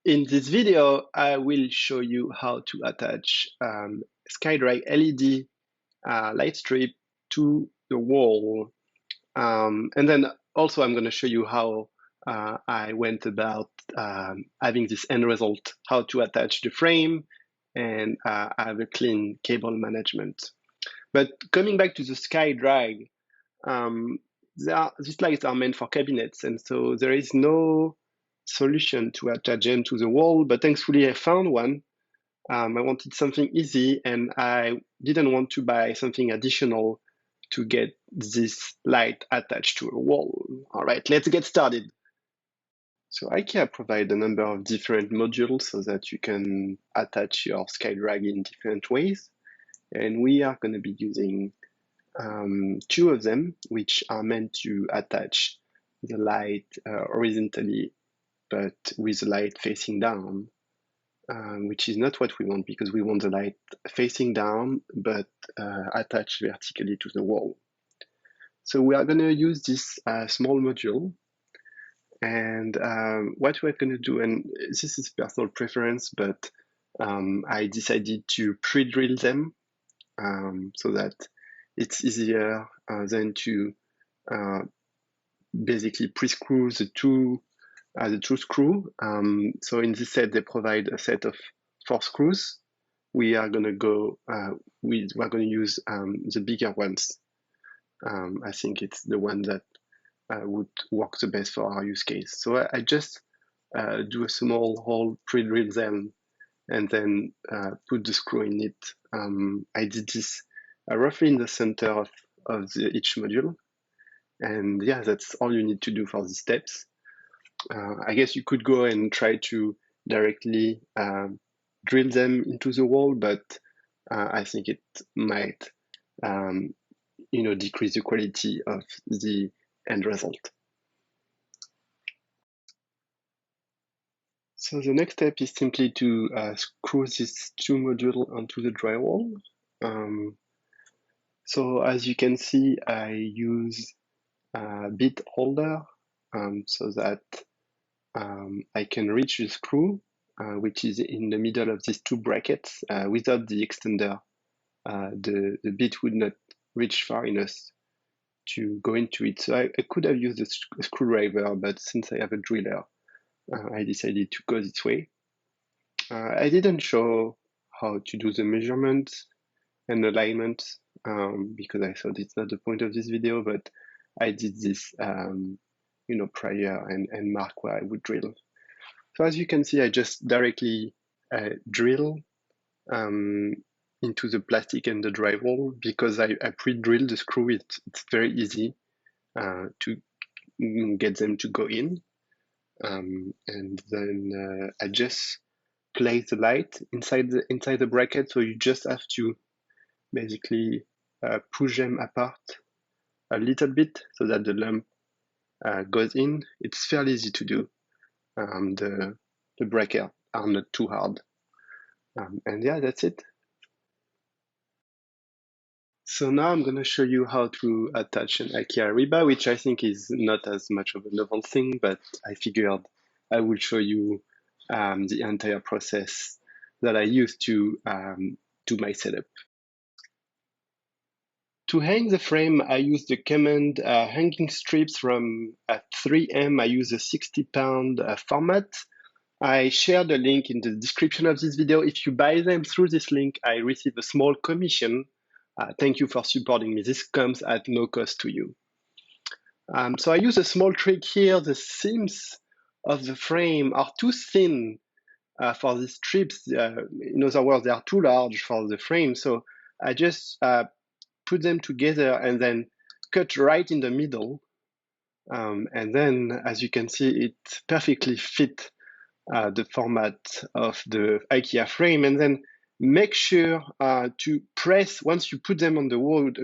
In this video, I will show you how to attach Skydrag LED light strip to the wall. And then also I'm going to show you how I went about having this end result, how to attach the frame and have a clean cable management. But coming back to the Skydrag, these lights are meant for cabinets, and so there is no solution to attach them to the wall, but thankfully I found one. I wanted something easy, and I didn't want to buy something additional to get this light attached to a wall. All right, let's get started. So IKEA provides a number of different modules so that you can attach your Skydrag in different ways. And we are going to be using two of them, which are meant to attach the light horizontally, but with the light facing down, which is not what we want, because we want the light facing down, but attached vertically to the wall. So we are going to use this small module, and what we're going to do, and this is personal preference, but I decided to pre-drill them so that it's easier than to basically pre-screw the two screw. So in this set, they provide a set of 4 screws. We are going to go we're going to use the bigger ones. I think it's the one that would work the best for our use case. So I just do a small hole, pre-drill them, and then put the screw in it. I did this roughly in the center of each module. And yeah, that's all you need to do for these steps. I guess you could go and try to directly drill them into the wall, but I think it might decrease the quality of the end result. So the next step is simply to screw these 2 modules onto the drywall. So as you can see, I use a bit holder so that I can reach the screw, which is in the middle of these 2 brackets. Without the extender, the bit would not reach far enough to go into it. So I could have used a screwdriver, but since I have a driller, I decided to go this way. I didn't show how to do the measurements and alignment because I thought it's not the point of this video, but I did this prior and mark where I would drill. So as you can see, I just directly drill into the plastic and the drywall because I pre-drilled the screw. It's very easy to get them to go in. And then I just place the light inside the bracket. So you just have to basically push them apart a little bit so that the lamp goes in. It's fairly easy to do. The brackets are not too hard. And yeah, that's it. So now I'm going to show you how to attach an IKEA RIBBA, which I think is not as much of a novel thing, but I figured I will show you the entire process that I use to do my setup. To hang the frame, I use the command hanging strips from 3M. I use a 60-pound format. I share the link in the description of this video. If you buy them through this link, I receive a small commission. Thank you for supporting me. This comes at no cost to you. So I use a small trick here. The seams of the frame are too thin for these strips. In other words, they are too large for the frame. So I just put them together and then cut right in the middle. And then, as you can see, it perfectly fit the format of the IKEA frame. And then make sure to press, once you put them on the wood,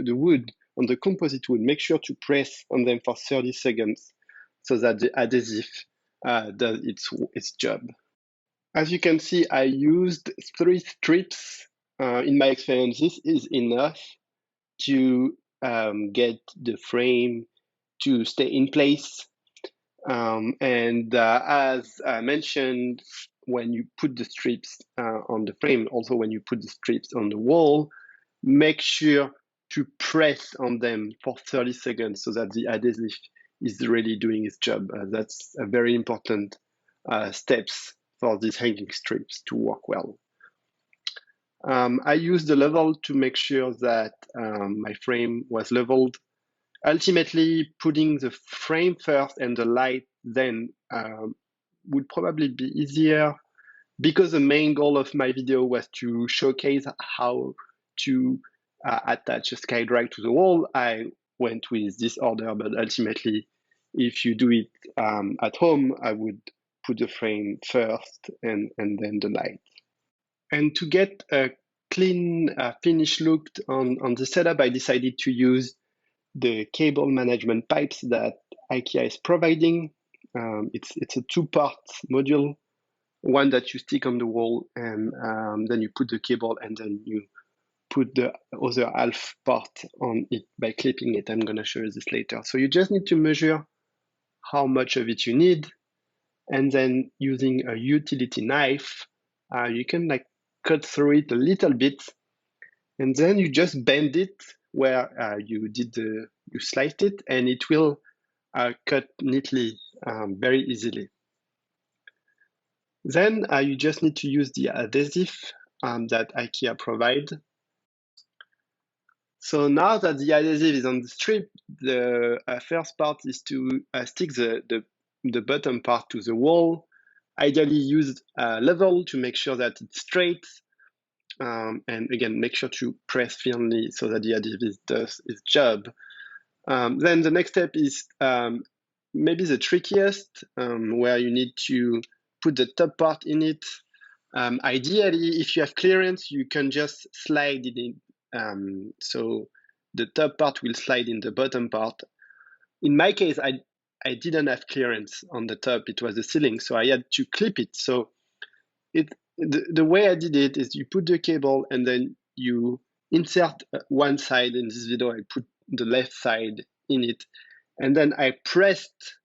on the composite wood, make sure to press on them for 30 seconds so that the adhesive does its job. As you can see, I used 3 strips. In my experience, this is enough to get the frame to stay in place. And as I mentioned, when you put the strips on the frame, also when you put the strips on the wall, make sure to press on them for 30 seconds so that the adhesive is really doing its job. That's a very important steps for these hanging strips to work well. I used the level to make sure that my frame was leveled. Ultimately, putting the frame first and the light then would probably be easier, because the main goal of my video was to showcase how to attach a Skydrag to the wall. I went with this order, but ultimately, if you do it at home, I would put the frame first and then the light. And to get a clean finish look on the setup, I decided to use the cable management pipes that IKEA is providing. It's a two-part module, one that you stick on the wall, and then you put the cable, and then you put the other half part on it by clipping it. I'm going to show you this later. So you just need to measure how much of it you need, and then using a utility knife, you can like cut through it a little bit, and then you just bend it where you sliced it, and it will cut neatly, very easily. Then you just need to use the adhesive that IKEA provide. So now that the adhesive is on the strip, the first part is to stick the bottom part to the wall. Ideally use a level to make sure that it's straight. And again, make sure to press firmly so that the adhesive does its job. Then the next step is maybe the trickiest, where you need to put the top part in it. Ideally, if you have clearance, you can just slide it in. So the top part will slide in the bottom part. In my case, I didn't have clearance on the top. It was the ceiling, so I had to clip it. So the way I did it is you put the cable and then you insert one side. In this video, I put the left side in it, and then I pressed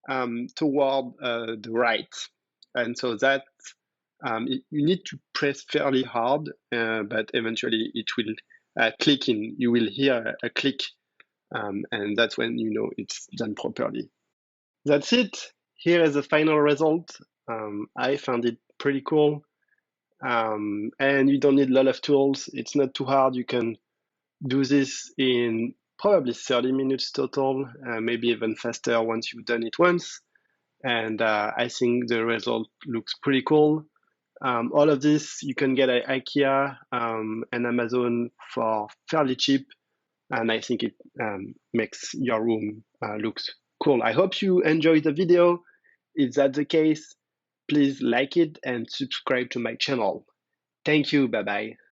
toward the right. And so that you need to press fairly hard, but eventually it will click in. You will hear a click, and that's when you know it's done properly. That's it. Here is the final result. I found it pretty cool. And you don't need a lot of tools. It's not too hard. You can do this in probably 30 minutes total, maybe even faster once you've done it once. And I think the result looks pretty cool. All of this you can get at IKEA and Amazon for fairly cheap, and I think it makes your room looks cool. I hope you enjoyed the video. If that's the case, please like it and subscribe to my channel. Thank you. Bye-bye.